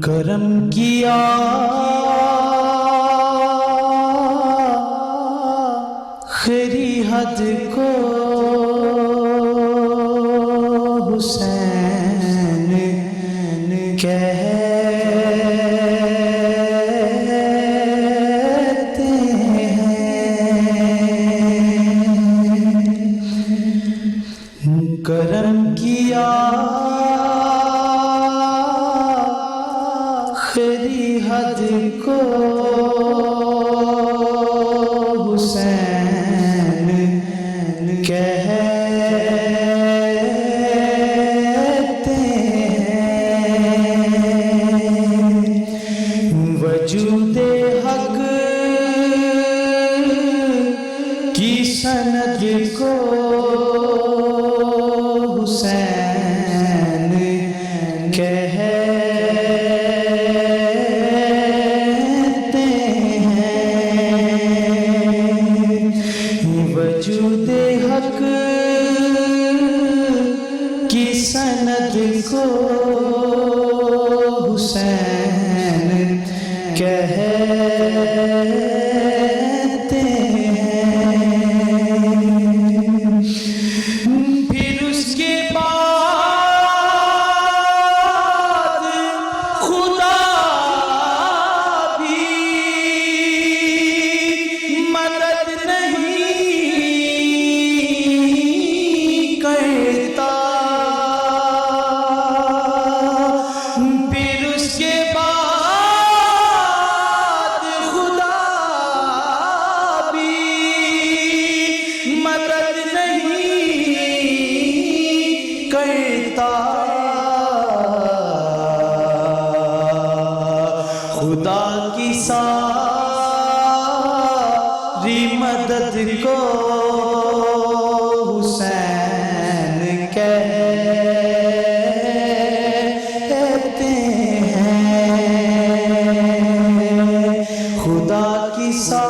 کرم کیا خیری حد کو حسین کہتے ہیں، کرم کیا خیری حد کو حسین کہتے ہیں، وجود حق کی سند کو حسین کہتے ہیں، وجود حق کی سند کو حسین کہتے ہیں، پھر اس کے بعد خدا بھی مدد نہیں کرتا، پھر اس کے بعد خدا بھی مدد نہیں کرتا، خدا کی ساری مدد کو حسین کہتے ہیں، خدا کی ساری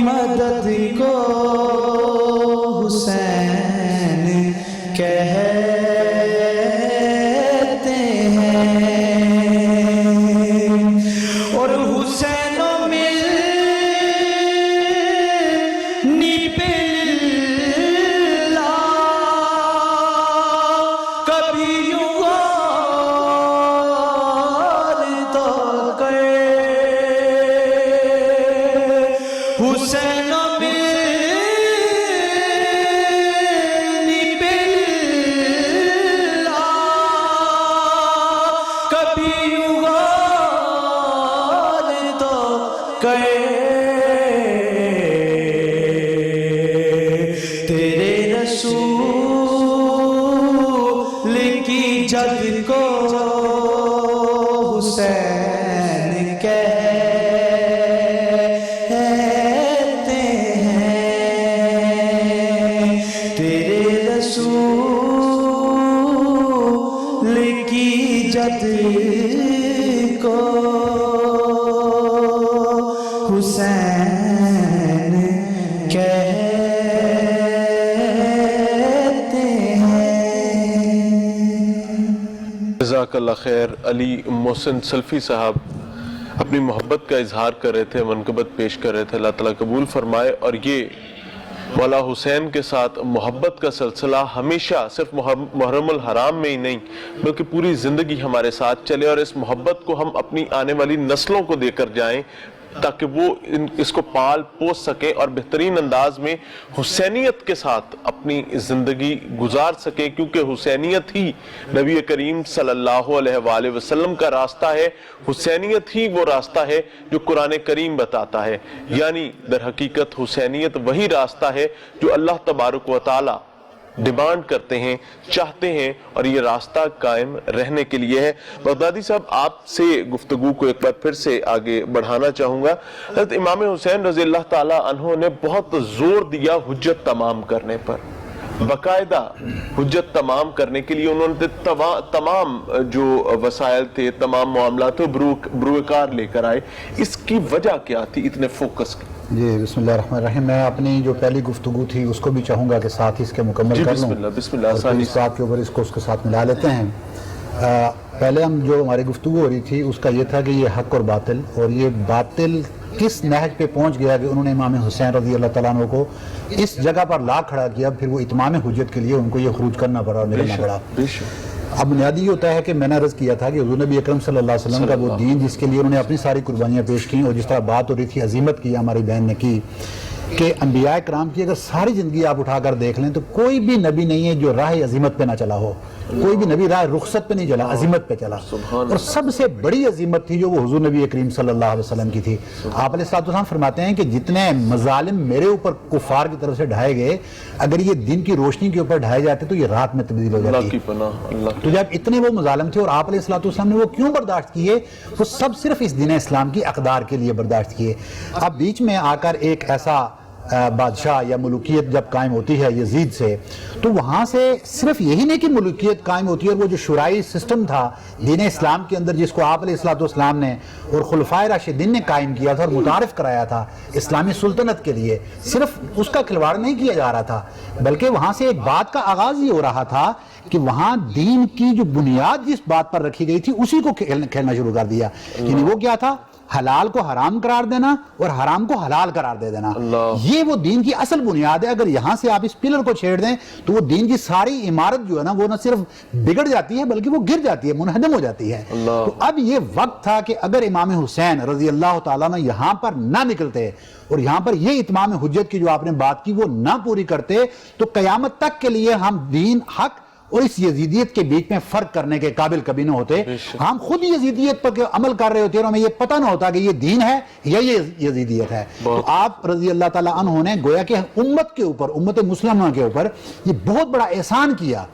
مدد کو حسین کہتے ہیں، اور حسین ملنی پہ کبھی یوں غور تو کرے، حسین ملنی پہ کبھی یوں غور تو کرے، تیرے رسول کی جد کو حسین کہتے ہیں، تیرے رسول کی جد کو حسین کہتے ہیں۔ جزاک اللہ خیر۔ علی محسن سلفی صاحب اپنی محبت کا اظہار کر رہے تھے، منقبت پیش کر رہے تھے، اللہ تعالیٰ قبول فرمائے، اور یہ مولا حسین کے ساتھ محبت کا سلسلہ ہمیشہ صرف محرم الحرام میں ہی نہیں بلکہ پوری زندگی ہمارے ساتھ چلے، اور اس محبت کو ہم اپنی آنے والی نسلوں کو دے کر جائیں تاکہ وہ اس کو پال پوس سکیں اور بہترین انداز میں حسینیت کے ساتھ اپنی زندگی گزار سکیں، کیونکہ حسینیت ہی نبی کریم صلی اللہ علیہ وآلہ وسلم کا راستہ ہے، حسینیت ہی وہ راستہ ہے جو قرآن کریم بتاتا ہے، یعنی در حقیقت حسینیت وہی راستہ ہے جو اللہ تبارک و تعالی ڈیمانڈ کرتے ہیں، چاہتے ہیں، اور یہ راستہ قائم رہنے کے لیے ہے۔ بغدادی صاحب، آپ سے گفتگو کو ایک بار پھر سے آگے بڑھانا چاہوں گا۔ حضرت امام حسین رضی اللہ تعالیٰ عنہ نے بہت زور دیا حجت تمام کرنے پر، باقاعدہ حجت تمام کرنے کے لیے انہوں نے تمام جو وسائل تھے، تمام معاملات تھے، بروکار لے کر آئے۔ اس کی وجہ کیا تھی اتنے فوکس کی؟ جی بسم اللہ الرحمن الرحیم۔ میں اپنی جو پہلی گفتگو تھی اس کو بھی چاہوں گا کہ ساتھ ہی اس کے مکمل کر لوں۔ بسم اللہ اس بات کے اوپر اس کو اس کے ساتھ ملا لیتے ہیں۔ پہلے ہم جو ہماری گفتگو ہو رہی تھی اس کا یہ تھا کہ یہ حق اور باطل، اور یہ باطل کس نہج پہ پہنچ گیا کہ انہوں نے امام حسین رضی اللہ تعالیٰ عنہ کو اس جگہ پر لا کھڑا کیا، پھر وہ اتمام حجت کے لیے ان کو یہ خروج کرنا پڑا اور نکلنا پڑا۔ اب بنیادی یہ ہوتا ہے کہ میں نے عرض کیا تھا کہ حضور نبی اکرم صلی اللہ علیہ وسلم کا وہ دین جس کے لیے انہوں نے اپنی ساری قربانیاں پیش کی، اور جس طرح بات ہو رہی تھی عظیمت کی ہماری بہن نے کی کہ انبیاء کرام کی اگر ساری زندگی آپ اٹھا کر دیکھ لیں تو کوئی بھی نبی نہیں ہے جو راہ عظیمت پہ نہ چلا ہو، کوئی بھی نبی راہ رخصت پہ نہیں چلا، عظیمت پہ چلا، اور سب سے بڑی عظیمت تھی جو وہ حضور نبی کریم صلی اللہ علیہ وسلم کی تھی۔ آپ علیہ السلام فرماتے ہیں کہ جتنے مظالم میرے اوپر کفار کی طرف سے ڈھائے گئے، اگر یہ دن کی روشنی کے اوپر ڈھائے جاتے تو یہ رات میں تبدیل ہو جاتی۔ تو جب اتنے وہ مظالم تھے اور آپ علیہ السلام نے وہ کیوں برداشت کیے؟ وہ سب صرف اس دین اسلام کی اقدار کے لیے برداشت کیے۔ اب بیچ میں آ کر ایک ایسا بادشاہ یا ملوکیت جب قائم ہوتی ہے یزید سے، تو وہاں سے صرف یہی نہیں کہ ملوکیت قائم ہوتی ہے، اور وہ جو شورائی سسٹم تھا دین اسلام کے اندر جس کو آپ علیہ السلام نے اور خلفائے راشدین نے قائم کیا تھا اور متعارف کرایا تھا اسلامی سلطنت کے لیے، صرف اس کا کھلواڑ نہیں کیا جا رہا تھا، بلکہ وہاں سے ایک بات کا آغاز یہ ہو رہا تھا کہ وہاں دین کی جو بنیاد جس بات پر رکھی گئی تھی اسی کو کھیلنا شروع کر دیا۔ یعنی وہ کیا تھا؟ حلال کو حرام قرار دینا اور حرام کو حلال قرار دے دینا۔ یہ وہ دین کی اصل بنیاد ہے۔ اگر یہاں سے آپ اس پلر کو چھیڑ دیں تو وہ دین کی ساری عمارت جو ہے نا وہ نہ صرف بگڑ جاتی ہے بلکہ وہ گر جاتی ہے، منہدم ہو جاتی ہے۔ تو اب یہ وقت تھا کہ اگر امام حسین رضی اللہ تعالیٰ نے یہاں پر نہ نکلتے اور یہاں پر یہ اتمام حجت کی جو آپ نے بات کی وہ نہ پوری کرتے تو قیامت تک کے لیے ہم دین، حق اور اس یزیدیت کے بیچ میں فرق کرنے کے قابل کبھی نہ ہوتے۔ ہم خود یزیدیت پر عمل کر رہے ہوتے اور ہمیں یہ پتہ نہ ہوتا کہ یہ دین ہے یا یہ یزیدیت ہے۔ تو آپ رضی اللہ تعالیٰ عنہ نے گویا کہ امت کے اوپر، امت مسلمہ کے اوپر یہ بہت بڑا احسان کیا۔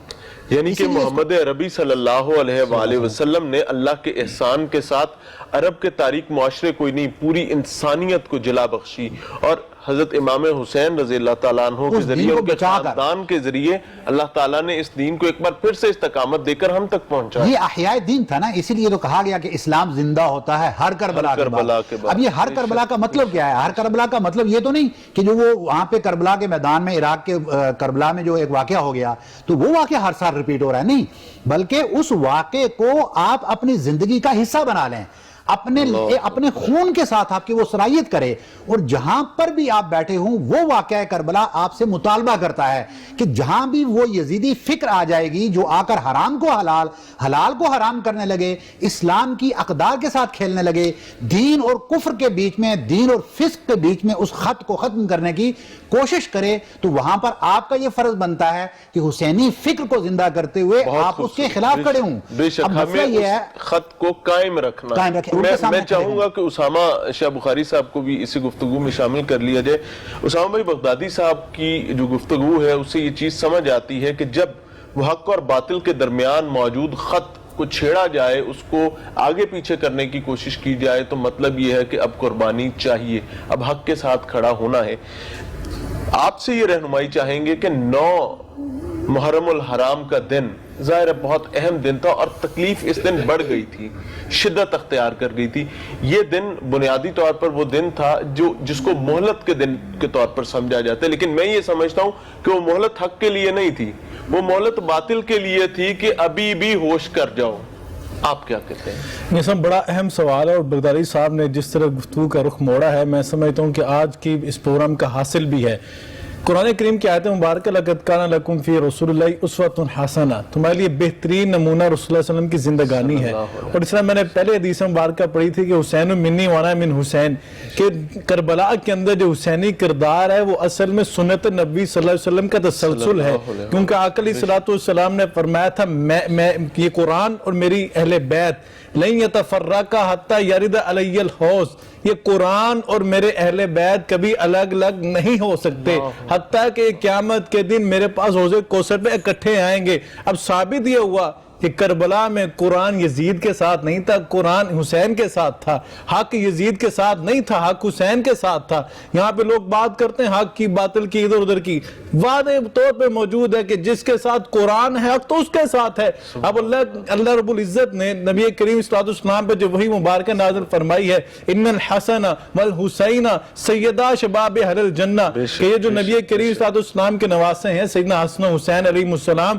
یعنی کہ محمد عربی صلی اللہ علیہ وآلہ وسلم نے اللہ کے احسان کے ساتھ عرب کے تاریک معاشرے کو نہیں پوری انسانیت کو جلا بخشی، اور حضرت امام حسین رضی اللہ تعالیٰ عنہ کے ذریعے، ان کے خاندان کے ذریعے اللہ تعالیٰ نے اس دین کو ایک بار پھر سے استقامت دے کر ہم تک پہنچا۔ یہ احیاء دین تھا نا، اسی لیے تو کہا گیا کہ اسلام زندہ ہوتا ہے ہر کربلا کے بعد۔ اب یہ ہر کربلا کا مطلب کیا ہے؟ ہر کربلا کا مطلب یہ تو نہیں کہ جو وہ وہاں پہ کربلا کے میدان میں، عراق کے کربلا میں جو ایک واقعہ ہو گیا تو وہ واقعہ ہر سال ریپیٹ ہو رہا ہے، نہیں، بلکہ اس واقعے کو آپ اپنی زندگی کا حصہ بنا لیں، اپنے خون کے ساتھ آپ کی وہ صلاحیت کرے، اور جہاں پر بھی آپ بیٹھے ہوں وہ واقعہ کربلا آپ سے مطالبہ کرتا ہے کہ جہاں بھی وہ یزیدی فکر آ جائے گی جو آ کر حرام کو حلال، حلال کو حرام کرنے لگے، اسلام کی اقدار کے ساتھ کھیلنے لگے، دین اور کفر کے بیچ میں، دین اور فسق کے بیچ میں اس خط کو ختم کرنے کی کوشش کرے، تو وہاں پر آپ کا یہ فرض بنتا ہے کہ حسینی فکر کو زندہ کرتے ہوئے آپ اس کے خلاف کھڑے ہوں۔ بے شک ہمیں اس خط کو قائم رکھنا۔ میں چاہوں گا کہ اسامہ شاہ بخاری صاحب کو بھی اسی گفتگو میں شامل کر لیا جائے۔ اسامہ بھائی، بغدادی صاحب کی جو گفتگو ہے اس سے یہ چیز سمجھ آتی ہے کہ جب وہ حق اور باطل کے درمیان موجود خط کو چھیڑا جائے، اس کو آگے پیچھے کرنے کی کوشش کی جائے، تو مطلب یہ ہے کہ اب قربانی چاہیے، اب حق کے ساتھ کھڑا ہونا ہے۔ آپ سے یہ رہنمائی چاہیں گے کہ 9 محرم الحرام کا دن ظاہر ہے بہت اہم دن تھا، اور تکلیف اس دن بڑھ گئی تھی، شدت اختیار کر گئی تھی۔ یہ دن بنیادی طور پر وہ دن تھا جس کو مہلت کے دن کے طور پر سمجھا جاتا ہے، لیکن میں یہ سمجھتا ہوں کہ وہ مہلت حق کے لیے نہیں تھی، وہ مہلت باطل کے لیے تھی کہ ابھی بھی ہوش کر جاؤ۔ آپ کیا کہتے ہیں؟ یہ سب بڑا اہم سوال ہے، اور بغدادی صاحب نے جس طرح گفتگو کا رخ موڑا ہے، میں سمجھتا ہوں کہ آج کی اس پروگرام کا حاصل بھی ہے۔ قرآن کریم کی آیت مبارکہ لقد کان لکم فی رسول اللہ اسوۃ حسنہ، تمہارے لیے بہترین نمونہ رسول اللہ صلی اللہ علیہ وسلم کی زندگانی ہے۔ اور اس طرح میں نے پہلے حدیث مبارکہ پڑھی تھی کہ حسین منی وانا من حسین، کہ کربلا کے اندر جو حسینی کردار ہے وہ اصل میں سنت نبی صلی اللہ علیہ وسلم کا تسلسل ہے، کیونکہ آقا علیہ السلام نے فرمایا تھا میں یہ قرآن اور میری اہل بیت لن یتفرقا حتی یرد علی الحوض، یہ قرآن اور میرے اہل بیت کبھی الگ الگ نہیں ہو سکتے حتیٰ کہ قیامت کے دن میرے پاس حوض کوثر پہ اکٹھے آئیں گے۔ اب ثابت یہ ہوا کہ کربلا میں قرآن یزید کے ساتھ نہیں تھا، قرآن حسین کے ساتھ تھا، حق یزید کے ساتھ نہیں تھا، حق حسین کے ساتھ تھا۔ یہاں پہ لوگ بات کرتے ہیں حق کی باطل کی ادھر ادھر کی، واضح طور پہ موجود ہے کہ جس کے ساتھ قرآن ہے حق تو اس کے ساتھ ہے۔ اب اللہ رب العزت نے نبی کریم صلی اللہ علیہ وسلم پہ جو وحی مبارکہ نازل فرمائی ہے، ان الحسن والحسین سیدہ شباب اہل الجنہ، کہ یہ جو نبی کریم صلی اللہ علیہ وسلم کے نواسے ہیں سیدنا حسن و حسین علیہ السلام،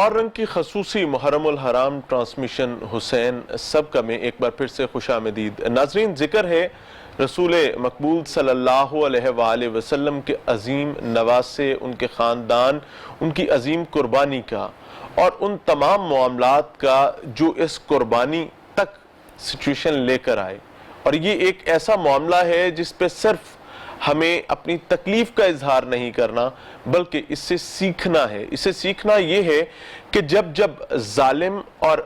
لاہور رنگ کی خصوصی محرم الحرام ٹرانسمیشن حسین سب کا میں ایک بار پھر سے خوش آمدید۔ ناظرین، ذکر ہے رسول مقبول صلی اللہ علیہ وآلہ وسلم کے عظیم نواسے، ان کے خاندان، ان کی عظیم قربانی کا اور ان تمام معاملات کا جو اس قربانی تک سچویشن لے کر آئے۔ اور یہ ایک ایسا معاملہ ہے جس پہ صرف ہمیں اپنی تکلیف کا اظہار نہیں کرنا بلکہ اس سے سیکھنا ہے۔ اسے سیکھنا یہ ہے کہ جب ظالم اور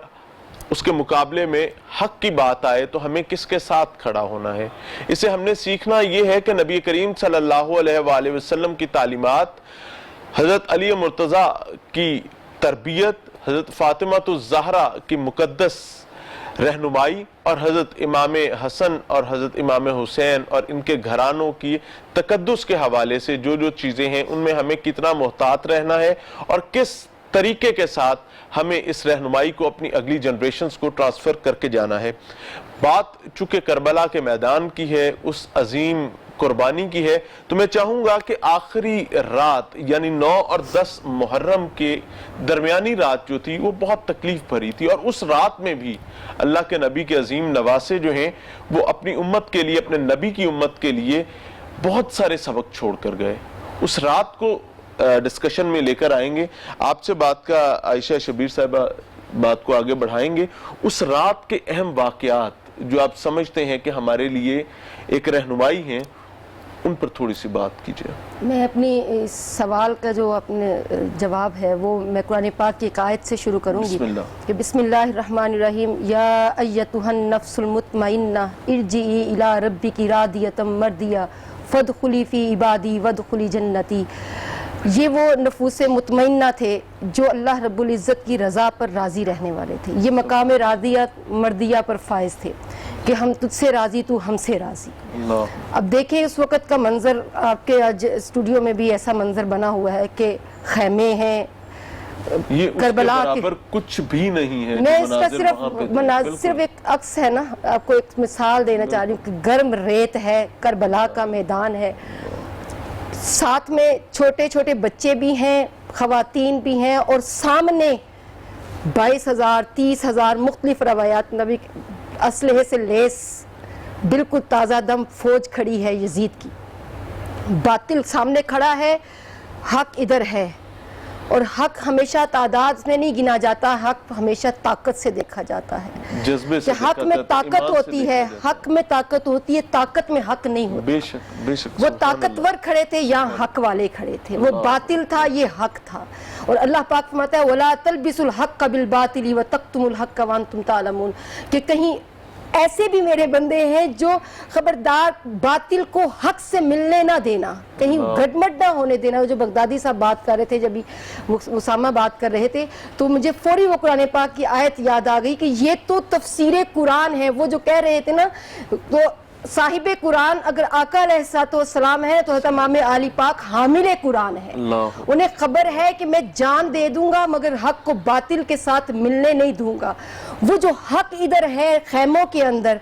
اس کے مقابلے میں حق کی بات آئے تو ہمیں کس کے ساتھ کھڑا ہونا ہے۔ اسے ہم نے سیکھنا یہ ہے کہ نبی کریم صلی اللہ علیہ وآلہ وسلم کی تعلیمات، حضرت علی مرتضیٰ کی تربیت، حضرت فاطمہ الزہرا کی مقدس رہنمائی اور حضرت امام حسن اور حضرت امام حسین اور ان کے گھرانوں کی تقدس کے حوالے سے جو چیزیں ہیں ان میں ہمیں کتنا محتاط رہنا ہے اور کس طریقے کے ساتھ ہمیں اس رہنمائی کو اپنی اگلی جنریشنز کو ٹرانسفر کر کے جانا ہے۔ بات چونکہ کربلا کے میدان کی ہے، اس عظیم قربانی کی ہے، تو میں چاہوں گا کہ آخری رات یعنی 9 اور 10 محرم کے درمیانی رات جو تھی وہ بہت تکلیف بھری تھی، اور اس رات میں بھی اللہ کے نبی کے عظیم نواسے جو ہیں وہ اپنی امت کے لیے، اپنے نبی کی امت کے لیے بہت سارے سبق چھوڑ کر گئے۔ اس رات کو ڈسکشن میں لے کر آئیں گے، آپ سے بات کا عائشہ شبیر صاحبہ بات کو آگے بڑھائیں گے۔ اس رات کے اہم واقعات جو آپ سمجھتے ہیں کہ ہمارے لیے ایک رہنمائی ہیں، ان پر تھوڑی سی بات کیجئے۔ میں اپنی اس سوال کا جو اپنے جواب ہے وہ میں قرآن پاک کی ایک آیت سے شروع کروں گی کہ بسم اللہ الرحمن الرحیم، یا ایتھا النفس المطمئنہ ارجعی الی ربک راضیۃ مرضیہ فادخلی فی عبادی وادخلی جنتی۔ یہ وہ نفوس مطمئنہ تھے جو اللہ رب العزت کی رضا پر راضی رہنے والے تھے۔ یہ مقام راضیت مرضیہ پر فائز تھے کہ ہم تجھ سے راضی، تو ہم سے راضی۔ اب دیکھیں اس وقت کا منظر، آپ کے اسٹوڈیو میں بھی ایسا منظر بنا ہوا ہے کہ خیمے ہیں، یہ اس کے برابر کچھ بھی نہیں ہے۔ میں اس کا صرف ایک عکس ہے نا، آپ کو ایک مثال دینا چاہ رہی ہوں کہ گرم ریت ہے، کربلا کا میدان ہے، ساتھ میں چھوٹے چھوٹے بچے بھی ہیں، خواتین بھی ہیں، اور سامنے 22,000 30,000 مختلف روایات نبی اسلحے سے لیس بالکل تازہ دم فوج کھڑی ہے یزید کی۔ باطل سامنے کھڑا ہے، حق ادھر ہے، اور حق ہمیشہ تعداد میں نہیں گنا جاتا، حق ہمیشہ طاقت سے دیکھا جاتا ہے۔ جذبے سے حق میں طاقت ہوتی ہے، حق میں طاقت ہوتی ہے، طاقت میں حق نہیں ہوتا۔ بے شک بے شک، وہ طاقتور کھڑے تھے، یہاں حق والے کھڑے تھے، وہ باطل تھا، یہ حق تھا۔ اور اللہ پاک فرماتا ہے وَلَا تَلْبِسُوا الْحَقَّ بِالْبَاطِلِ وَتَكْتُمُوا الْحَقَّ وَأَنْتُمْ تَعْلَمُونَ، کہ کہیں ایسے بھی میرے بندے ہیں جو خبردار باطل کو حق سے ملنے نہ دینا، کہیں گڑمٹ نہ ہونے دینا۔ جو بغدادی صاحب بات کر رہے تھے، جب اسامہ بات کر رہے تھے، تو مجھے فوری وہ قرآن پاک کی آیت یاد آ گئی کہ یہ تو تفسیر قرآن ہے۔ وہ جو کہہ رہے تھے نا، تو صاحب قرآن اگر آقا علیہ السلام ہے تو حضرت امام علی پاک حامل قرآن ہے۔ انہیں خبر ہے کہ میں جان دے دوں گا مگر حق کو باطل کے ساتھ ملنے نہیں دوں گا۔ وہ جو حق ادھر ہے خیموں کے اندر،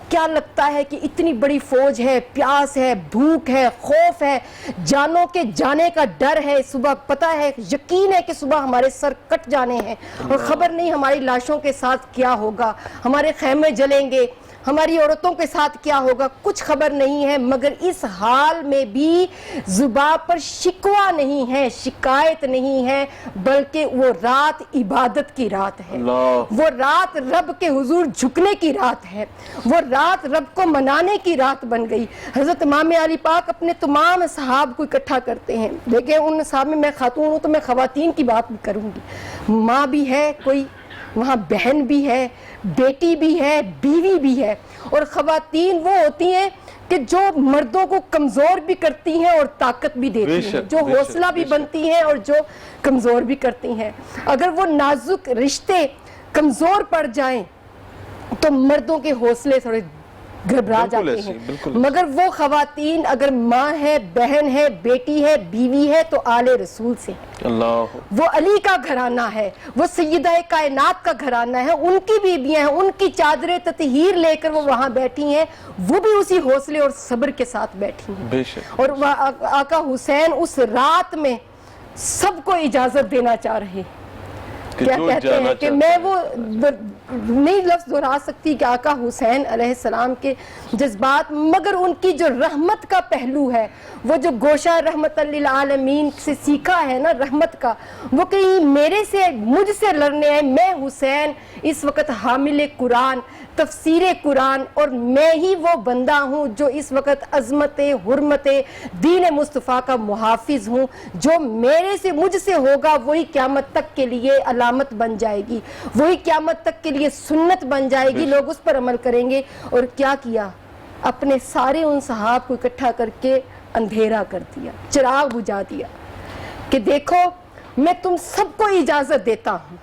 کیا لگتا ہے کہ اتنی بڑی فوج ہے، پیاس ہے، بھوک ہے، خوف ہے، جانوں کے جانے کا ڈر ہے، صبح پتہ ہے، یقین ہے کہ صبح ہمارے سر کٹ جانے ہیں، اور خبر نہیں ہماری لاشوں کے ساتھ کیا ہوگا، ہمارے خیمے جلیں گے، ہماری عورتوں کے ساتھ کیا ہوگا، کچھ خبر نہیں ہے۔ مگر اس حال میں بھی زباں پر شکوہ نہیں ہے، شکایت نہیں ہے، بلکہ وہ رات عبادت کی رات ہے، وہ رات رب کے حضور جھکنے کی رات ہے، وہ رات رب کو منانے کی رات بن گئی۔ حضرت امام علی پاک اپنے تمام صحاب کو اکٹھا کرتے ہیں۔ دیکھیں ان صحاب میں خاتون ہوں تو میں خواتین کی بات بھی کروں گی، ماں بھی ہے کوئی، وہاں بہن بھی ہے، بیٹی بھی ہے، بیوی بھی ہے، اور خواتین وہ ہوتی ہیں کہ جو مردوں کو کمزور بھی کرتی ہیں اور طاقت بھی دیتی ہیں، جو حوصلہ بھی بنتی ہیں اور جو کمزور بھی کرتی ہیں۔ اگر وہ نازک رشتے کمزور پڑ جائیں تو مردوں کے حوصلے تھوڑے گھبرا جاتے ہیں، مگر وہ خواتین اگر ماں ہے، بہن ہے، بیٹی ہے، بیوی ہے تو آل رسول سے ہے، وہ علی کا گھرانہ ہے، وہ سیدہ کائنات کا گھرانہ ہے، ان کی بیویاں ہیں، ان کی چادریں تطہیر لے کر وہ وہاں بیٹھی ہیں، وہ بھی اسی حوصلے اور صبر کے ساتھ بیٹھی ہیں۔ اور آقا حسین اس رات میں سب کو اجازت دینا چاہ رہے ہیں کہ کیا جو کہتے جانا ہیں کہ چاہتا میں ہے۔ وہ نہیں لفظ دہرا سکتی کہ آقا حسین علیہ السلام کے جذبات، مگر ان کی جو رحمت کا پہلو ہے، وہ جو گوشہ رحمت للعالمین سے سیکھا ہے نا رحمت کا، وہ کہیں میرے سے مجھ سے لڑنے آئے۔ میں حسین اس وقت حامل قرآن، تفسیر قرآن، اور میں ہی وہ بندہ ہوں جو اس وقت عظمت حرمت دین مصطفیٰ کا محافظ ہوں۔ جو میرے سے مجھ سے ہوگا وہی قیامت تک کے لیے علامت بن جائے گی، وہی قیامت تک کے لیے سنت بن جائے گی، لوگ اس پر عمل کریں گے۔ اور کیا کیا؟ اپنے سارے ان صحاب کو اکٹھا کر کے اندھیرا کر دیا، چراغ بجھا دیا کہ دیکھو میں تم سب کو اجازت دیتا ہوں،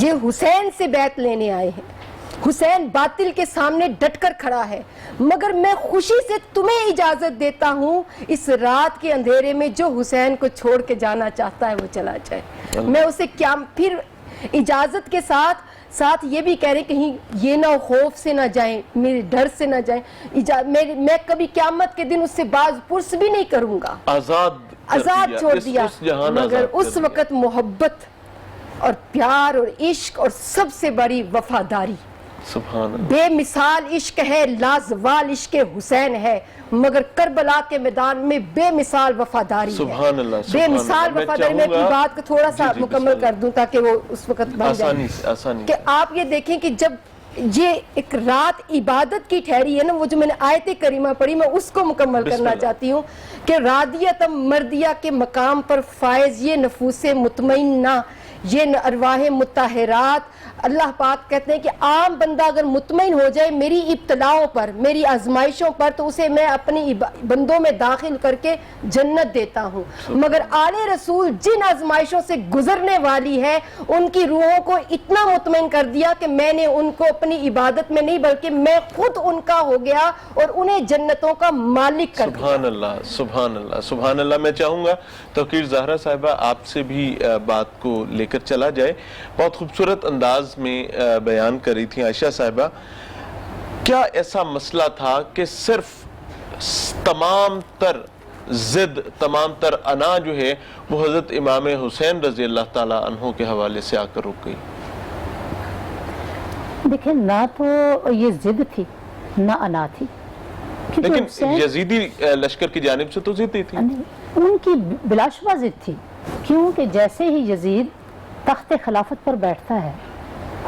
یہ حسین سے بیعت لینے آئے ہیں، حسین باطل کے سامنے ڈٹ کر کھڑا ہے، مگر میں خوشی سے تمہیں اجازت دیتا ہوں اس رات کے اندھیرے میں جو حسین کو چھوڑ کے جانا چاہتا ہے وہ چلا جائے۔ میں اسے کیا پھر اجازت کے ساتھ یہ بھی کہہ رہے کہیں یہ نہ خوف سے نہ جائیں، میرے ڈر سے نہ جائیں، میں کبھی قیامت کے دن اس سے باز پرس بھی نہیں کروں گا، آزاد چھوڑ دیا۔ مگر اس وقت محبت اور پیار اور عشق اور سب سے بڑی وفاداری، سبحان اللہ، بے مثال عشق ہے، لازوال عشق حسین ہے، مگر کربلا کے میدان میں بے مثال وفاداری ہے۔ سبحان اللہ، بے سبحان مثال اللہ۔ وفاداری۔ میں اپنی بات کو تھوڑا سا جی مکمل کر دوں تاکہ وہ اس وقت بن جائے آسانی کہ آپ یہ دیکھیں کہ جب یہ ایک رات عبادت کی ٹھہری ہے نا، وہ جو میں نے آیت کریمہ پڑھی میں اس کو مکمل کرنا چاہتی ہوں کہ رادیتم مردیہ کے مقام پر فائز یہ نفوس مطمئنہ، یہ ارواح مطہرات، اللہ پاک کہتے ہیں کہ عام بندہ اگر مطمئن ہو جائے میری ابتلاؤں پر، میری آزمائشوں پر، تو اسے میں اپنی بندوں میں داخل کر کے جنت دیتا ہوں۔ مگر آل رسول جن آزمائشوں سے گزرنے والی ہے ان کی روحوں کو اتنا مطمئن کر دیا کہ میں نے ان کو اپنی عبادت میں نہیں بلکہ میں خود ان کا ہو گیا اور انہیں جنتوں کا مالک کر دیا۔ سبحان اللہ، سبحان اللہ، سبحان اللہ۔ میں چاہوں گا توقیر زہرا صاحبہ آپ سے بھی بات کو لے کر چلا جائے۔ بہت خوبصورت انداز میں بیان کری تھی عائشہ صاحبہ، کیا ایسا مسئلہ تھا کہ صرف تمام تر ضد، تمام تر انا جو ہے وہ حضرت امام حسین رضی اللہ تعالیٰ عنہ کے حوالے سے آ کر رک گئی؟ دیکھیں نہ تو یہ ضد تھی نہ انا تھی، کیونکہ لیکن حسین یزیدی لشکر کی جانب سے تو ضد ہی تھی۔ ان کی بلا شبہ ضد تھی، کیونکہ جیسے ہی یزید تخت خلافت پر بیٹھتا ہے،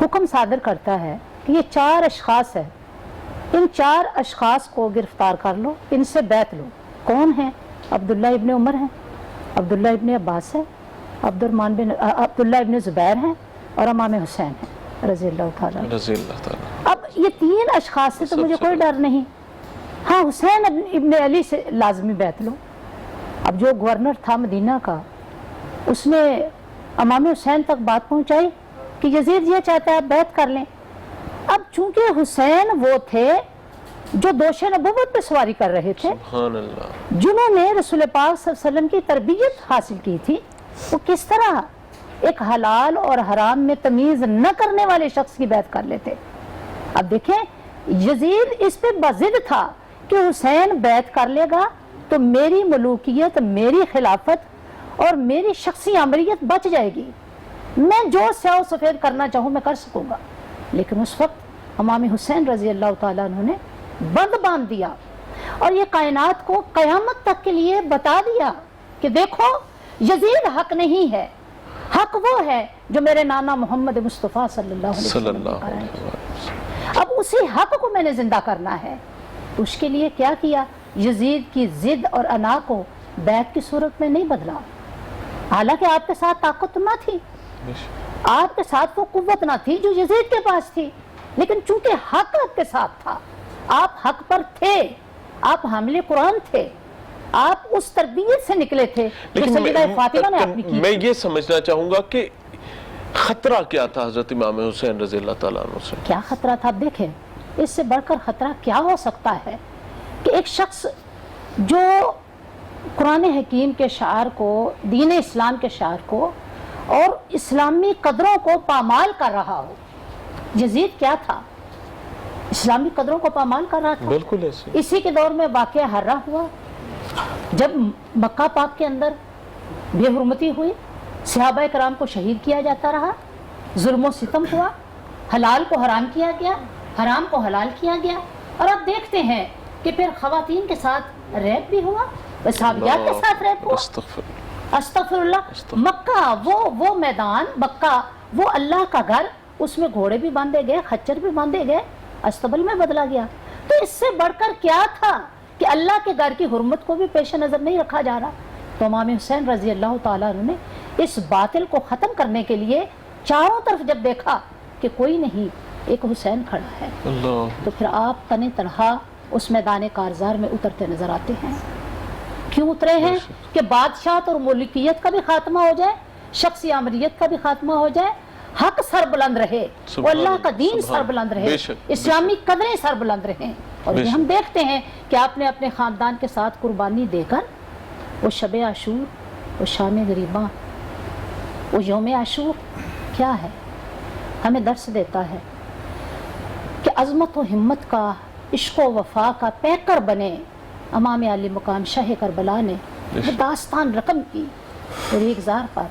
حکم صادر کرتا ہے کہ یہ 4 اشخاص ہیں، ان 4 اشخاص کو گرفتار کر لو، ان سے بیعت لو۔ کون ہیں؟ عبداللہ ابن عمر ہیں، عبداللہ ابن عباس ہے، عبداللہ ابن زبیر ہیں، اور امام حسین ہیں رضی اللہ تعالیٰ۔ رضی اللہ تعالیٰ۔ اب یہ 3 اشخاص سے تو مجھے کوئی ڈر نہیں، ہاں حسین ابن علی سے لازمی بیعت لو۔ اب جو گورنر تھا مدینہ کا، اس نے امام حسین تک بات پہنچائی کہ یزید یہ چاہتا ہے آپ بیعت کر لیں۔ اب چونکہ حسین وہ تھے جو دوش نبوت پہ سواری کر رہے تھے، سبحان اللہ، جنہوں نے رسول پاک صلی اللہ علیہ وسلم کی تربیت حاصل کی تھی، وہ کس طرح ایک حلال اور حرام میں تمیز نہ کرنے والے شخص کی بیعت کر لیتے؟ اب دیکھیں یزید اس پہ بضد تھا کہ حسین بیعت کر لے گا تو میری ملوکیت، میری خلافت اور میری شخصی امریت بچ جائے گی، میں جو سیاہ و سفید کرنا چاہوں میں کر سکوں گا۔ لیکن اس وقت امام حسین رضی اللہ تعالیٰ عنہ نے بند باندھ دیا اور یہ کائنات کو قیامت تک کے لیے بتا دیا کہ دیکھو یزید حق نہیں ہے، حق وہ ہے جو میرے نانا محمد مصطفیٰ صلی اللہ علیہ صلی وسلم اللہ نے علیہ کہا ہے۔ وسلم۔ اب اسی حق کو میں نے زندہ کرنا ہے، اس کے لیے کیا کیا؟ یزید کی ضد اور انا کو بیعت کی صورت میں نہیں بدلا، حالانکہ آپ کے ساتھ طاقت نہ تھی، آپ کے ساتھ وہ قوت نہ تھی جو یزید کے پاس تھی، لیکن چونکہ حق آپ کے ساتھ تھا، آپ حق پر تھے، آپ حامل قرآن تھے، آپ اس تربیت سے نکلے تھے جو لیکن سیدہ فاطمہ نے اپنی کی میں یہ سمجھنا چاہوں گا کہ خطرہ کیا تھا حضرت امام حسین رضی اللہ تعالیٰ عنہ سے؟ کیا خطرہ تھا؟ دیکھیں اس سے بڑھ کر خطرہ کیا ہو سکتا ہے کہ ایک شخص جو قرآن حکیم کے شعار کو، دین اسلام کے شعار کو اور اسلامی قدروں کو پامال کر رہا ہو۔ یزید کیا تھا؟ اسلامی قدروں کو پامال کر رہا تھا۔ بالکل ایسے۔ اسی کے دور میں واقعہ ہرہ ہوا، جب مکہ پاک کے اندر بے حرمتی ہوئی، صحابہ کرام کو شہید کیا جاتا رہا، ظلم و ستم ہوا، حلال کو حرام کیا گیا، حرام کو حلال کیا گیا، اور اب دیکھتے ہیں کہ پھر خواتین کے ساتھ ریپ بھی ہوا، صحابیات کے ساتھ ریپ ہوا۔ استغفر اللہ۔ مکہ وہ میدان، مکہ وہ اللہ کا گھر، اس میں گھوڑے بھی باندھے گئے، خچر بھی باندھے گئے، استبل میں بدلا گیا۔ تو اس سے بڑھ کر کیا تھا کہ اللہ کے گھر کی حرمت کو بھی پیش نظر نہیں رکھا جا رہا۔ تو امام حسین رضی اللہ تعالیٰ عنہ نے اس باطل کو ختم کرنے کے لیے چاروں طرف جب دیکھا کہ کوئی نہیں، ایک حسین کھڑا ہے، تو پھر آپ تن تنہا اس میدان کارزار میں اترتے نظر آتے ہیں۔ کیوں اترے ہیں؟ کہ بادشاہت اور ملکیت کا بھی خاتمہ ہو جائے، شخصی آمریت کا بھی خاتمہ ہو جائے، حق سر بلند رہے، وہ اللہ کا دین سر بلند رہے، اسلامی قدریں سر بلند رہیں۔ اور یہ ہم دیکھتے ہیں کہ آپ نے اپنے خاندان کے ساتھ قربانی دے کر وہ شب عاشور، وہ شام غریباں، وہ یوم عاشور کیا ہے، ہمیں درس دیتا ہے کہ عظمت و ہمت کا، عشق و وفا کا پیکر بنے امام علی مقام شاہ کربلا نے وہ داستان رقم کی ریگزار پر،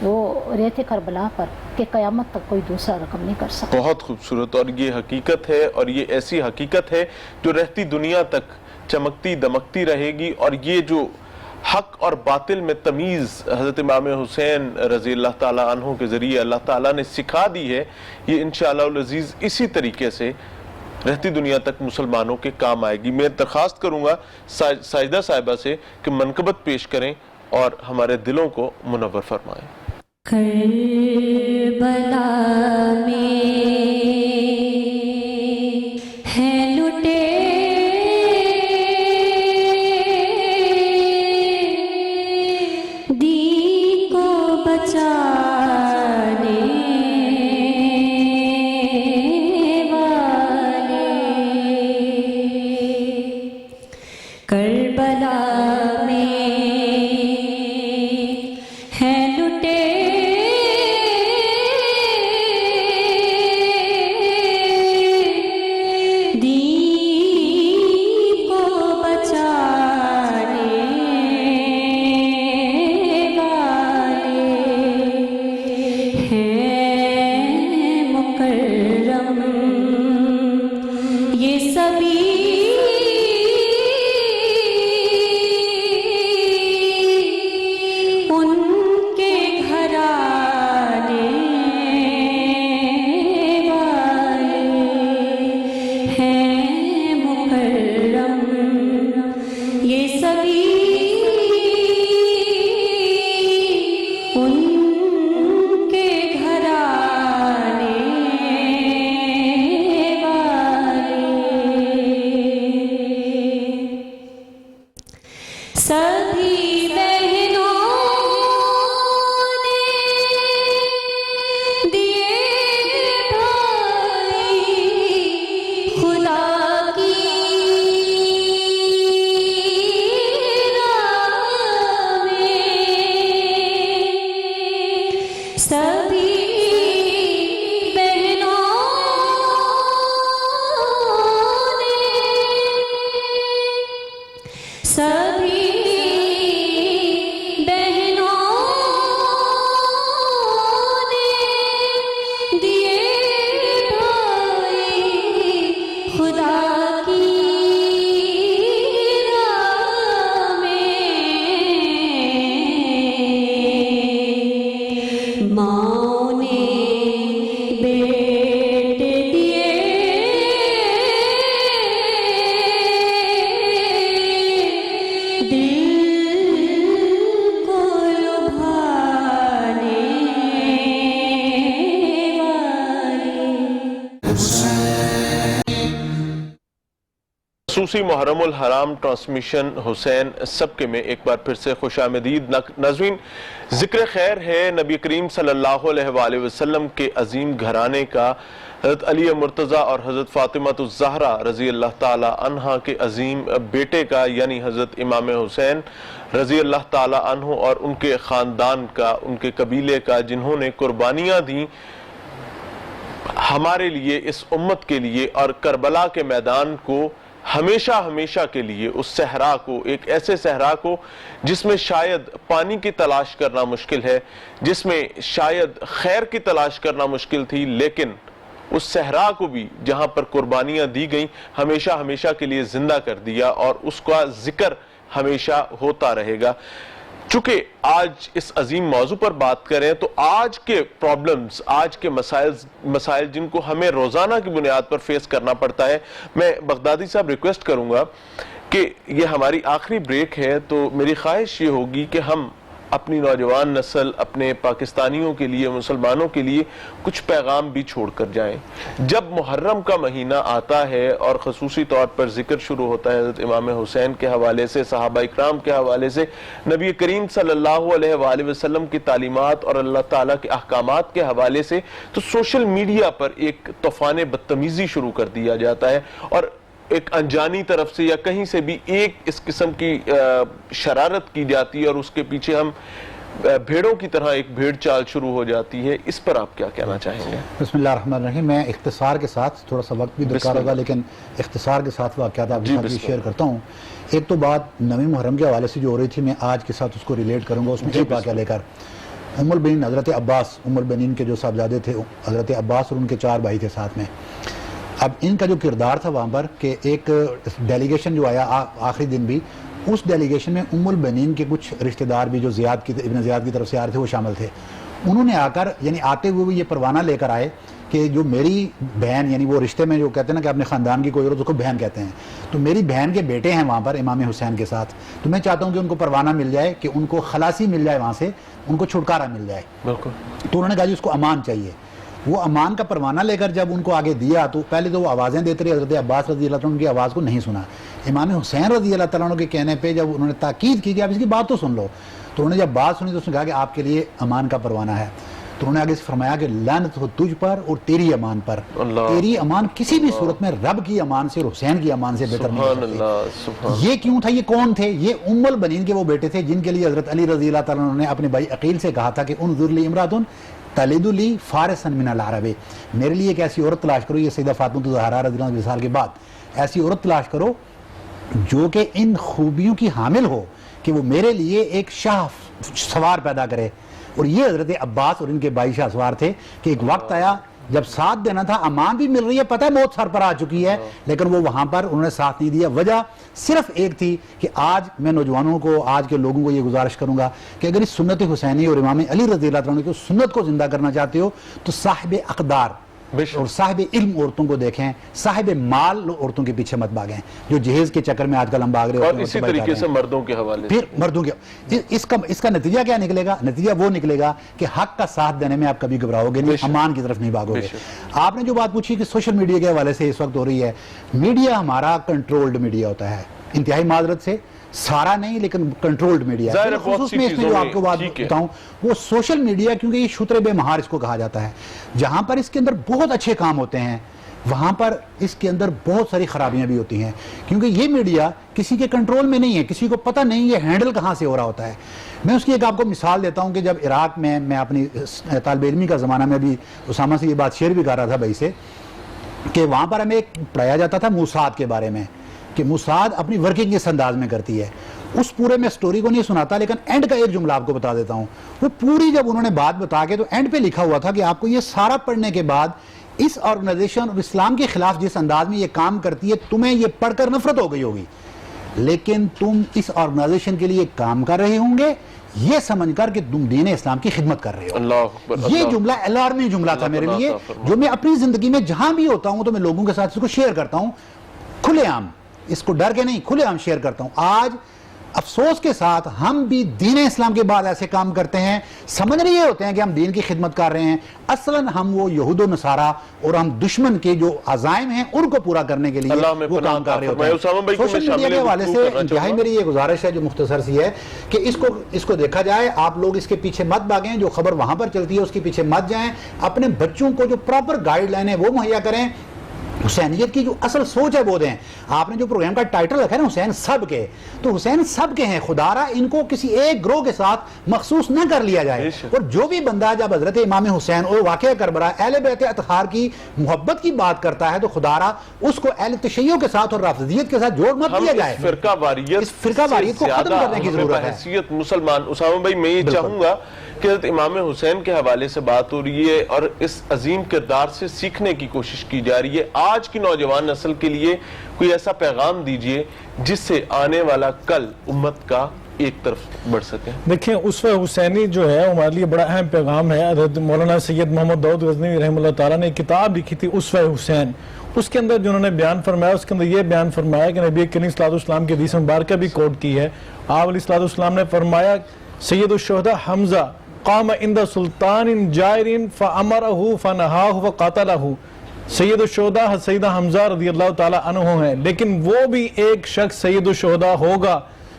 وہ ریت کربلا پر، کہ قیامت تک کوئی دوسرا رقم نہیں کر سکتا۔ بہت خوبصورت، اور یہ حقیقت ہے، اور یہ ایسی حقیقت ہے جو رہتی دنیا تک چمکتی دمکتی رہے گی۔ اور یہ جو حق اور باطل میں تمیز حضرت امام حسین رضی اللہ تعالیٰ عنہ کے ذریعے اللہ تعالیٰ نے سکھا دی ہے، یہ انشاءاللہ العزیز اسی طریقے سے رہتی دنیا تک مسلمانوں کے کام آئے گی۔ میں درخواست کروں گا ساجدہ صاحبہ سے کہ منقبت پیش کریں اور ہمارے دلوں کو منور فرمائیں۔ کربلا میں ہے لٹے دین کو بچانے والے، کربلا میں ہے لٹے خصوصی محرم الحرام ٹرانسمیشن حسین سبکے میں ایک بار پھر سے خوش آمدید۔ ناظرین، ذکر خیر ہے نبی کریم صلی اللہ علیہ وآلہ وسلم کے عظیم گھرانے کا، حضرت علی مرتضیٰ اور حضرت فاطمہ الزہرا رضی اللہ تعالی عنہ کے عظیم بیٹے کا، یعنی حضرت امام حسین رضی اللہ تعالی عنہ اور ان کے خاندان کا، ان کے قبیلے کا، جنہوں نے قربانیاں دیں ہمارے لیے، اس امت کے لیے، اور کربلا کے میدان کو ہمیشہ ہمیشہ کے لیے اس صحرا کو، ایک ایسے صحرا کو جس میں شاید پانی کی تلاش کرنا مشکل ہے، جس میں شاید خیر کی تلاش کرنا مشکل تھی، لیکن اس صحرا کو بھی جہاں پر قربانیاں دی گئیں ہمیشہ ہمیشہ کے لیے زندہ کر دیا، اور اس کا ذکر ہمیشہ ہوتا رہے گا۔ چونکہ آج اس عظیم موضوع پر بات کریں تو آج کے پرابلمز، آج کے مسائل جن کو ہمیں روزانہ کی بنیاد پر فیس کرنا پڑتا ہے، میں بغدادی صاحب ریکویسٹ کروں گا کہ یہ ہماری آخری بریک ہے، تو میری خواہش یہ ہوگی کہ ہم اپنی نوجوان نسل، اپنے پاکستانیوں کے لیے، مسلمانوں کے لیے کچھ پیغام بھی چھوڑ کر جائیں۔ جب محرم کا مہینہ آتا ہے اور خصوصی طور پر ذکر شروع ہوتا ہے حضرت امام حسین کے حوالے سے، صحابہ اکرام کے حوالے سے، نبی کریم صلی اللہ علیہ وآلہ وسلم کی تعلیمات اور اللہ تعالیٰ کے احکامات کے حوالے سے، تو سوشل میڈیا پر ایک طوفان بدتمیزی شروع کر دیا جاتا ہے، اور ایک انجانی طرف سے یا کہیں سے بھی ایک اس قسم کی شرارت کی جاتی ہے، اور اس کے پیچھے ہم بھیڑوں کی طرح ایک بھیڑ چال شروع ہو جاتی ہے۔ اس پر آپ کیا کہنا چاہیں گے؟ بسم اللہ الرحمن الرحیم۔ میں اختصار کے ساتھ، تھوڑا سا وقت بھی درکار ہوگا لیکن اختصار کے ساتھ واقعات آپ کے ساتھ شیئر کرتا ہوں۔ ایک تو بات نویں محرم کے حوالے سے جو ہو رہی تھی، میں آج کے ساتھ اس کو ریلیٹ کروں گا، اس میں ایک واقعہ لے کر۔ ام البنین حضرت عباس، ام البنین کے جو صاحبزادے تھے حضرت عباس، اور ان کے 4 بھائی تھے ساتھ میں۔ اب ان کا جو کردار تھا وہاں پر کہ ایک ڈیلیگیشن جو آیا آخری دن بھی، اس ڈیلیگیشن میں ام البنین کے کچھ رشتہ دار بھی جو ابن زیاد کی طرف سے آ رہے تھے وہ شامل تھے۔ انہوں نے آ کر یعنی آتے ہوئے بھی یہ پروانہ لے کر آئے کہ جو میری بہن، یعنی وہ رشتے میں جو کہتے ہیں نا کہ اپنے خاندان کی کوئی اور اس کو بہن کہتے ہیں، تو میری بہن کے بیٹے ہیں وہاں پر امام حسین کے ساتھ، تو میں چاہتا ہوں کہ ان کو پروانہ مل جائے، کہ ان کو خلاصی مل جائے، وہاں سے ان کو چھٹکارا مل جائے۔ بالکل۔ تو انہوں نے کہا جی اس کو امان چاہیے۔ وہ امان کا پروانہ لے کر جب ان کو آگے دیا تو پہلے تو وہ آوازیں دیتے رہے، حضرت عباس رضی اللہ عنہ کی آواز کو نہیں سنا۔ امام حسین رضی اللہ تعالیٰ عنہ کے کہنے پہ جب انہوں نے تاکید کی کہ آپ اس کی بات تو سن لو، تو انہوں نے جب بات سنی تو اس نے کہا کہ آپ کے لیے امان کا پروانہ ہے۔ تو انہوں نے آگے سے فرمایا کہ لعنت ہو تجھ پر اور تیری امان پر، تیری امان کسی بھی صورت میں رب کی امان سے اور حسین کی امان سے بہتر نہیں ہو سکتی۔ یہ کیوں تھا؟ یہ کون تھے؟ یہ ام البنین کے وہ بیٹے تھے جن کے لیے حضرت علی رضی اللہ تعالیٰ عنہ نے اپنے بھائی عقیل سے کہا تھا کہ انظر لی امراتن تلد لی فارسا من العرب، میرے لیے ایک ایسی عورت تلاش کرو، یہ سیدہ فاطمہ الزہرا رضی اللہ عنہ وصال کے بعد ایسی عورت تلاش کرو جو کہ ان خوبیوں کی حامل ہو کہ وہ میرے لیے ایک شاہ سوار پیدا کرے۔ اور یہ حضرت عباس اور ان کے بھائی شاہ سوار تھے کہ ایک وقت آیا جب ساتھ دینا تھا، امان بھی مل رہی ہے، پتہ ہے موت سر پر آ چکی ہے، لیکن وہ وہاں پر انہوں نے ساتھ نہیں دیا۔ وجہ صرف ایک تھی کہ آج میں نوجوانوں کو، آج کے لوگوں کو یہ گزارش کروں گا کہ اگر اس سنت حسینی اور امام علی رضی اللہ عنہ کی سنت کو زندہ کرنا چاہتے ہو تو صاحب اقدار اور صاحب علم عورتوں کو دیکھیں، صاحب مال عورتوں کے پیچھے مت بھاگیں، جو جہیز کے چکر میں آج کل ہم بھاگ رہے ہوتے ہیں۔ اور اسی طریقے سے مردوں کے حوالے سے، پھر مردوں کے اس کا نتیجہ کیا نکلے گا؟ نتیجہ وہ نکلے گا کہ حق کا ساتھ دینے میں آپ کبھی گھبراؤ گے نہیں، امان کی طرف نہیں بھاگو گے۔ آپ نے جو بات پوچھی کہ سوشل میڈیا کے حوالے سے اس وقت ہو رہی ہے، میڈیا ہمارا کنٹرولڈ میڈیا ہوتا ہے، انتہائی معذرت سے، سارا نہیں لیکن کنٹرولڈ میڈیا ہے۔ خصوص میں اس میں جو آپ کو بات بتاؤں وہ سوشل میڈیا، کیونکہ یہ شتر بے مہار اس کو کہا جاتا ہے، جہاں پر اس کے اندر بہت اچھے کام ہوتے ہیں وہاں پر اس کے اندر بہت ساری خرابیاں بھی ہوتی ہیں، کیونکہ یہ میڈیا کسی کے کنٹرول میں نہیں ہے، کسی کو پتہ نہیں یہ ہینڈل کہاں سے ہو رہا ہوتا ہے۔ میں اس کی ایک آپ کو مثال دیتا ہوں کہ جب عراق میں اپنی طالب علمی کا زمانہ میں بھی اسامہ سے یہ بات شیئر بھی کر رہا تھا بھائی سے، کہ وہاں پر ہمیں پڑھایا جاتا تھا موساد کے بارے میں کہ موساد اپنی ورکنگ اس انداز میں کرتی ہے۔ اس پورے میں سٹوری کو نہیں سناتا لیکن اینڈ کا ایک جملہ آپ کو بتا دیتا ہوں۔ وہ پوری جب انہوں نے بات بتا کے تو اینڈ پہ لکھا ہوا تھا کہ آپ کو یہ سارا پڑھنے کے بعد اس آرگنائزیشن اور اسلام کے خلاف جس انداز میں یہ کام کرتی ہے تمہیں یہ پڑھ کر نفرت ہو گئی ہوگی، لیکن تم اس آرگنائزیشن کے لیے کام کر رہے ہوں گے یہ سمجھ کر کہ تم دین اسلام کی خدمت کر رہے ہو۔ اللہ اکبر۔ یہ جملہ الارمنگ جملہ تھا میرے لیے، جو میں اپنی زندگی میں جہاں بھی ہوتا ہوں تو میں لوگوں کے ساتھ اس کو شیئر کرتا ہوں، کھلے عام، اس کو ڈر کے نہیں، کھلے عام شیئر کرتا ہوں۔ آج افسوس کے ساتھ ہم بھی دین اسلام کے بعد ایسے کام کرتے ہیں، سمجھ رہے ہوتے ہیں کہ ہم دین کی خدمت کر رہے ہیں، اصلاً ہم وہ یہود و نصارہ اور ہم دشمن کے جو عزائم ہیں ان کو پورا کرنے کے لیے وہ کام کر رہے ہوتے ہیں۔ سوشل میڈیا کے حوالے سے انتہائی میری یہ گزارش ہے جو مختصر سی ہے کہ اس کو دیکھا جائے، آپ لوگ اس کے پیچھے مت بھاگیں، جو خبر وہاں پر چلتی ہے اس کے پیچھے مت جائیں، اپنے بچوں کو جو پراپر گائیڈ لائن ہے وہ مہیا کریں۔ حسینیت کی جو اصل سوچ ہے وہ دیں. آپ نے جو پروگرام کا ٹائٹل رکھا ہے نا حسین سب کے, تو حسین سب کے ہیں, خدا را ان کو کسی ایک گروہ کے ساتھ مخصوص نہ کر لیا جائے. اور جو بھی بندہ جب حضرت امام حسین اور واقعہ کربلا اہل بیت اطہار کی محبت کی بات کرتا ہے تو خدا را اس کو اہل تشیع کے ساتھ اور رافضیت کے ساتھ جوڑ مت دیا جائے. اس فرقہ واریت کو ختم کرنے کی ضرورت ہے. حیثیت مسلمان اسامہ بھائی میں یہ چاہوں گا کہ حضرت امام حسین کے حوالے سے بات ہو رہی ہے اور اس عظیم کردار سے سیکھنے کی کوشش کی جا رہی ہے. آج کی نوجوان نسل کے لیے کوئی ایسا پیغام دیجئے جس سے آنے والا کل امت کا ایک طرف بڑھ سکے. دیکھیں اسوہ حسینی جو ہے ہمارے لیے بڑا اہم پیغام ہے. حضرت مولانا سید محمد داؤد غزنوی رحمہ اللہ تعالیٰ نے ایک کتاب لکھی تھی اسوہ حسین. اس کے اندر جو انہوں نے بیان فرمایا, اس کے اندر یہ بیان فرمایا کہ نبی کریم صلی اللہ علیہ وسلم کی حدیث مبارکہ بھی کوٹ کی ہے. آپ علیہ الصلوۃ والسلام نے فرمایا سید الشہداء حمزہ قام عند سلطان جائر فامرہ فنہاہ وقاتلہ. سید الشہداء سیدہ حمزہ رضی اللہ تعالی عنہ ہیں, لیکن وہ بھی ایک شخص سید الشہداء ہوگا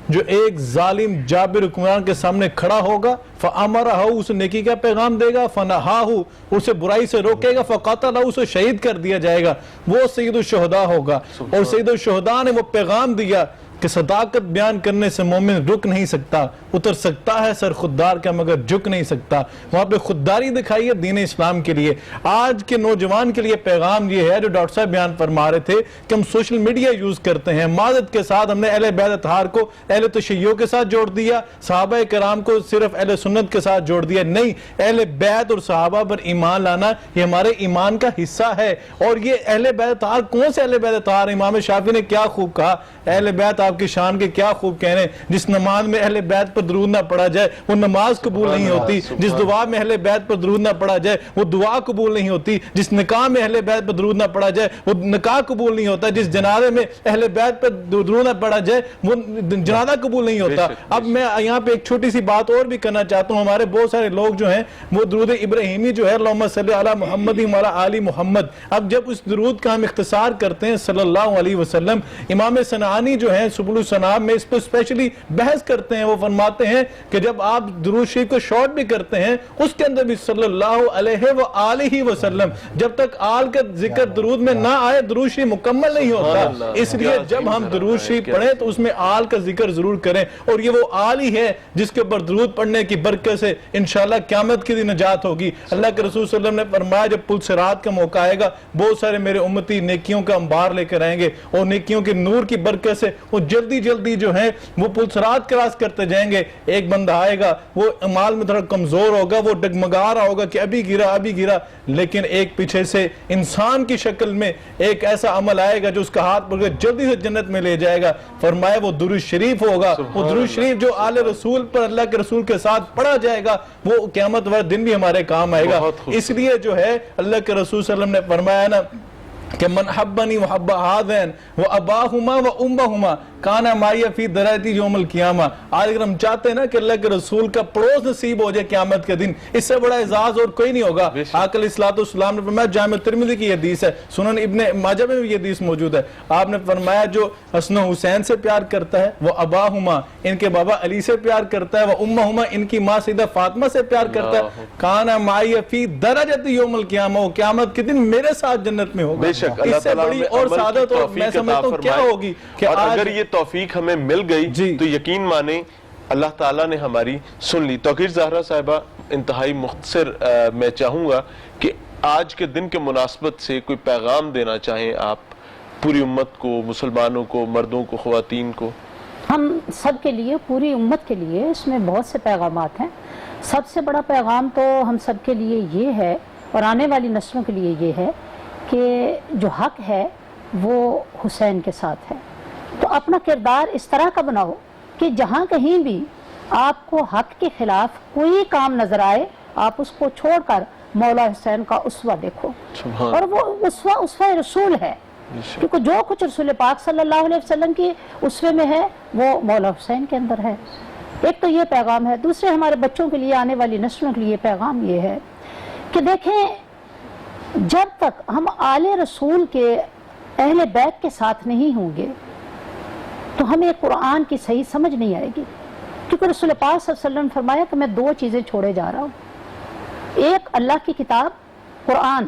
جو ایک ظالم جابر حکمران کے سامنے کھڑا ہوگا, فامرہ اسے نیکی کا پیغام دے گا, فنہاہ اسے برائی سے روکے گا, فقاتلہ اسے شہید کر دیا جائے گا. وہ سید الشہداء ہوگا. اور سید الشہداء نے وہ پیغام دیا کہ صداقت بیان کرنے سے مومن رک نہیں سکتا, اتر سکتا ہے سر خوددار کا مگر جھک نہیں سکتا. وہاں پہ خودداری دکھائی ہے دین اسلام کے لیے. آج کے نوجوان کے لیے پیغام یہ ہے جو ڈاکٹر صاحب بیان فرما رہے تھے کہ ہم سوشل میڈیا یوز کرتے ہیں, معذرت کے ساتھ ہم نے اہل بیت اطہار کو اہل تشیع کے ساتھ جوڑ دیا, صحابہ کرام کو صرف اہل سنت کے ساتھ جوڑ دیا. نہیں, اہل بیت اور صحابہ پر ایمان لانا یہ ہمارے ایمان کا حصہ ہے. اور یہ اہل بیت اطہار کون سے اہل بیت اطہار؟ امام شافعی نے کیا خوب کہا, اہل بیت آپ کی شان کے کیا خوب کہنے. جس نماز میں اہل بیت پر درود نہ پڑھا جائے وہ نماز قبول نہیں ہوتی. جس دعا میں اہل بیت پر درود نہ پڑھا جائے وہ دعا قبول نہیں ہوتی. جس نکاح میں اہل بیت پر درود نہ پڑھا جائے وہ نکاح قبول نہیں ہوتا. جس جنازے میں اہل بیت پر درود نہ پڑھا جائے وہ جنازہ قبول نہیں ہوتا. اب میں یہاں پہ ایک چھوٹی سی بات اور بھی کرنا چاہتا ہوں. ہمارے بہت سارے لوگ جو ہیں وہ درود ابراہیمی جو ہے اللہم صلی علی محمد وعلی آل محمد, اب جب اس درود کا ہم اختصار کرتے ہیں صلی اللہ علیہ وسلم, امام صنعانی جو ہیں سبل السلام میں اس پر اسپیشلی بحث کرتے ہیں. وہ فرماتے ہیں کہ جب آپ درود شریف کو شارٹ بھی کرتے ہیں اس کے اندر بھی صلی اللہ علیہ وآلہ وسلم, جب تک آل کا ذکر درود میں نہ آئے درود شریف مکمل نہیں ہوتا. اس لیے جب ہم درود شریف پڑھیں تو اس میں آل کا ذکر ضرور کریں, اور یہ وہ آل ہی ہے جس کے اوپر درود پڑھنے کی برکت سے انشاءاللہ قیامت کی دن نجات ہوگی. اللہ کے رسول صلی اللہ علیہ وسلم نے فرمایا جب پل صراط کا موقع آئے گا بہت سارے میرے امتی نیکیوں کا انبار لے کر آئیں گے, اور نیکیوں کے نور کی برکت سے وہ جلدی جلدی جو ہیں وہ پل صراط کراس کرتے جائیں گے. ایک بندہ آئے گا وہ اعمال میں تھوڑا کمزور ہوگا, وہ ڈگمگا رہا ہوگا کہ ابھی گرا, لیکن ایک پیچھے سے انسان کی شکل میں ایک ایسا عمل آئے گا جو اس کا ہاتھ پکڑ کے جلدی سے جنت میں لے جائے گا. فرمایا وہ درود شریف ہوگا. وہ درود شریف جو آل رسول پر اللہ کے رسول کے ساتھ پڑھا جائے گا وہ قیامت والے دن بھی ہمارے کام آئے گا. اس لیے جو ہے اللہ کے رسول صلی اللہ علیہ وسلم نے فرمایا نا کہ من حبنی محب ہذین و اباہما و امہما کانا مائی فی درجتی یوم القیامہ. آج اگر ہم چاہتے ہیں نا کہ اللہ کے رسول کا پڑوس نصیب ہو جائے قیامت کے دن, اس سے بڑا اعزاز اور کوئی نہیں ہوگا. آقا علیہ الصلوۃ والسلام نے فرمایا, جامع ترمذی کی حدیث ہے, سنن ابن ماجہ میں بھی یہ حدیث موجود ہے, آپ نے فرمایا جو حسن و حسین سے پیار کرتا ہے وہ اباہما ان کے بابا علی سے پیار کرتا ہے, وہ امہما ان کی ماں سیدہ فاطمہ سے پیار کرتا ہے, کانا مائی فی درجتی یوم القیامہ, وہ قیامت کے دن میرے ساتھ جنت میں ہوگا. اس سے بڑی اور سعادت اور میں سمجھتا ہوں کیا ہوگی کہ اگر یہ توفیق ہمیں مل گئی تو یقین مانیں اللہ تعالیٰ نے ہماری سن لی. توقیر زہرا صاحبہ, انتہائی مختصر میں چاہوں گا کہ آج کے دن کے مناسبت سے کوئی پیغام دینا چاہیں آپ پوری امت کو, مسلمانوں کو, مردوں کو, خواتین کو. ہم سب کے لیے, پوری امت کے لیے اس میں بہت سے پیغامات ہیں. سب سے بڑا پیغام تو ہم سب کے لیے یہ ہے اور آنے والی نسلوں کے لیے یہ ہے کہ جو حق ہے وہ حسین کے ساتھ ہے. تو اپنا کردار اس طرح کا بناؤ کہ جہاں کہیں بھی آپ کو حق کے خلاف کوئی کام نظر آئے آپ اس کو چھوڑ کر مولا حسین کا اسوہ دیکھو. اور وہ اسوہ رسول ہے, کیونکہ جو کچھ رسول پاک صلی اللہ علیہ وسلم کی اسوے میں ہے وہ مولا حسین کے اندر ہے. ایک تو یہ پیغام ہے. دوسرے ہمارے بچوں کے لیے, آنے والی نسلوں کے لیے پیغام یہ ہے کہ دیکھیں جب تک ہم آل رسول کے اہل بیت کے ساتھ نہیں ہوں گے تو ہمیں قرآن کی صحیح سمجھ نہیں آئے گی. کیونکہ رسول پاک صلی اللہ علیہ وسلم نے فرمایا کہ میں دو چیزیں چھوڑے جا رہا ہوں, ایک اللہ کی کتاب قرآن